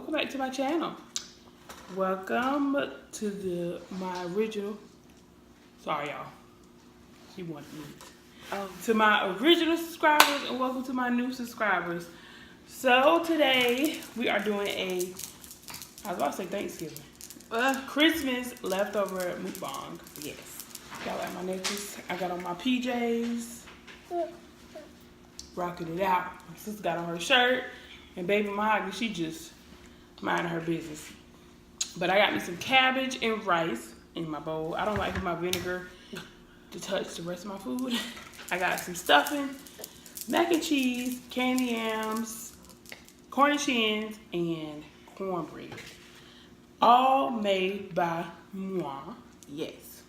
welcome back to my channel. Welcome to my original. Sorry, y'all. She wanted me. To my original subscribers and welcome to my new subscribers. So today we are doing I was about to say Thanksgiving. Christmas leftover mukbang. Yes. Got like my necklace. I got on my PJs. Rocking it out. My sister got on her shirt. And baby Mahogany, she just minding her business. But I got me some cabbage and rice in my bowl. I don't like my vinegar to touch the rest of my food. I got some stuffing, mac and cheese, candy yams, Cornish hens, and cornbread. All made by moi. Yes.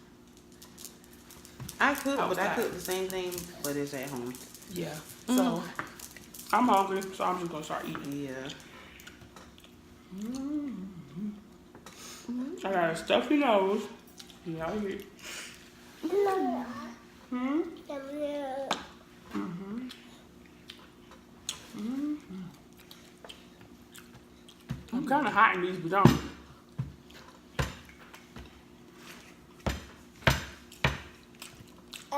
I cook the same thing, but it's at home. Yeah. So I'm hungry, so I'm just gonna start eating. Yeah. I got a stuffy nose. Y'all hear? I'm kind of hot in these, but don't. I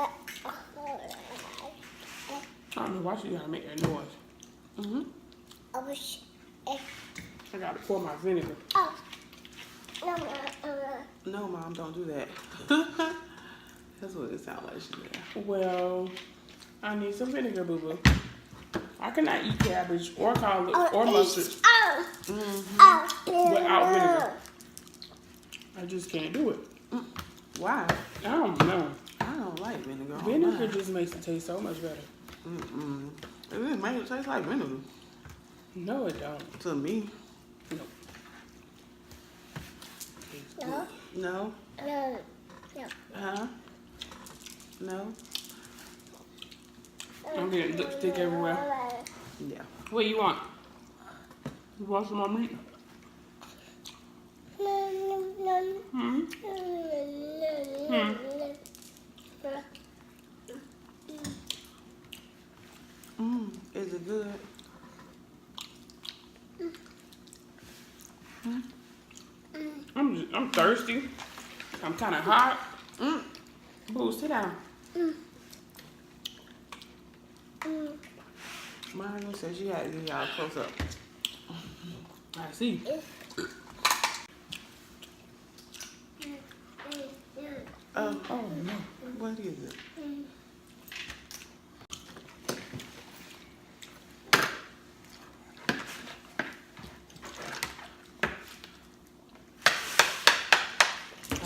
don't know why she gotta make that noise. I gotta pour my vinegar. No, Mom, don't do that. That's what it sounds like she did. Well, I need some vinegar, boo-boo. I cannot eat cabbage or collard or mustard without vinegar. I just can't do it. Why? I don't know. I don't like vinegar. Vinegar just makes it taste so much better. It really makes it taste like vinegar. No, it don't. To me. Nope. No? No. Huh? No? I'm getting lipstick everywhere. Yeah. What do you want? You want some more meat? Is it good? I'm thirsty. I'm kind of hot. Boo, sit down. Mine said she had to give y'all a close up. I see. Oh no. What is it?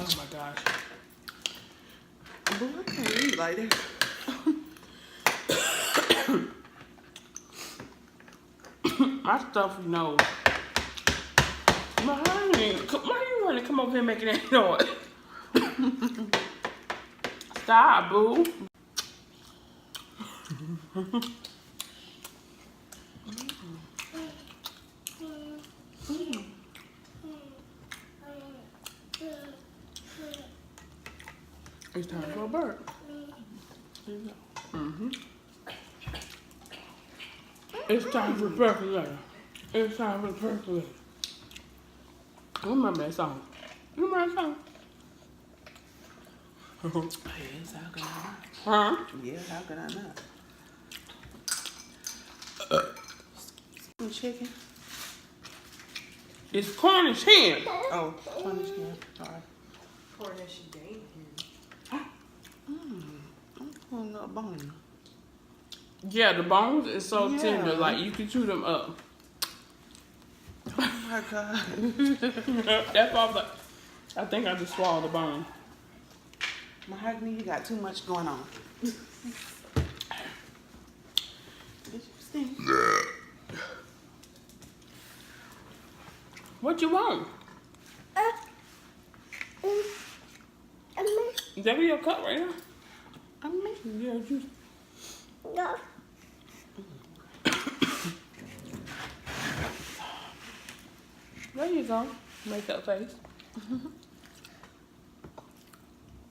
Oh my gosh. Boy, I can't eat like that. My stuffy nose. Mahogany, why you want to come over here making that noise? Stop, boo. It's time for a burp. There you go. It's time for percolator. It's time for percolator. I remember that song. You remember that song? Yes, how can I not? Huh? Yes, how can I not? Some chicken. It's Cornish hen. Oh, Cornish hen. Sorry. Cornish game. I'm pulling up bone. Yeah, the bones is so Yeah. tender, like you can chew them up. Oh my God. That's all. I think I just swallowed the bone. Mahogany, you got too much going on. Did you stink? What you want? Is that your cup right now? I'm making Yeah, juice. No. There you go. Makeup face.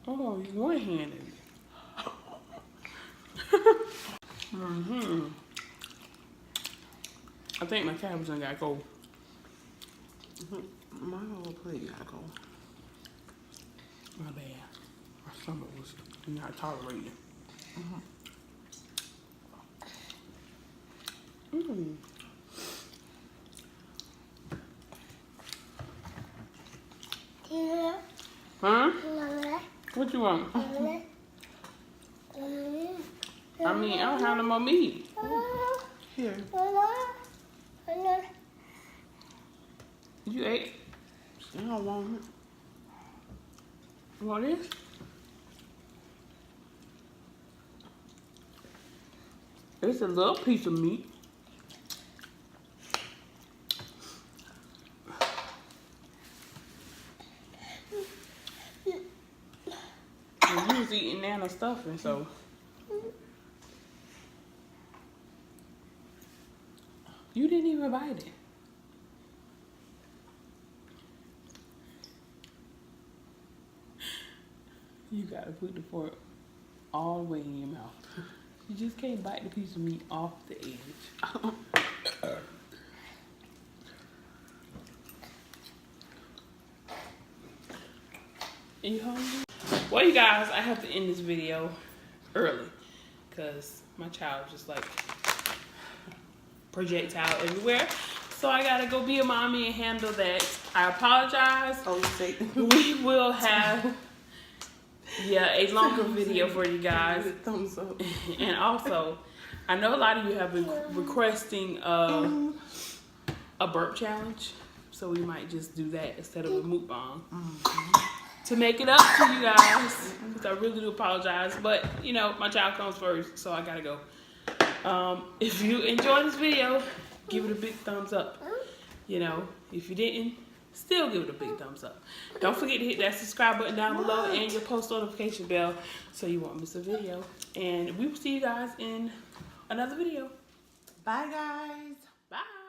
Oh, you one-handed. I think my cabbage done got cold. My whole plate gotta go. My bad. My stomach was not tolerating. Mm. Huh? What you want? I mean, I don't have no more meat. Here. You ate? She don't want it. You want this? It's a little piece of meat. And you was eating Nana stuffing, so. You didn't even bite it. You gotta put the fork all the way in your mouth. You just can't bite the piece of meat off the edge. Are you hungry? Well, you guys, I have to end this video early because my child just like projectile everywhere. So I gotta go be a mommy and handle that. I apologize. Oh, you say We will have a longer video for you guys. Thumbs up. And also, I know a lot of you have been requesting a burp challenge. So we might just do that instead of a mukbang. To make it up to you guys. Because I really do apologize. But, you know, my child comes first. So I gotta go. If you enjoyed this video, give it a big thumbs up. You know, if you didn't, still give it a big thumbs up. Don't forget to hit that subscribe button down below and your post notification bell so you won't miss a video. And we will see you guys in another video. Bye, guys. Bye.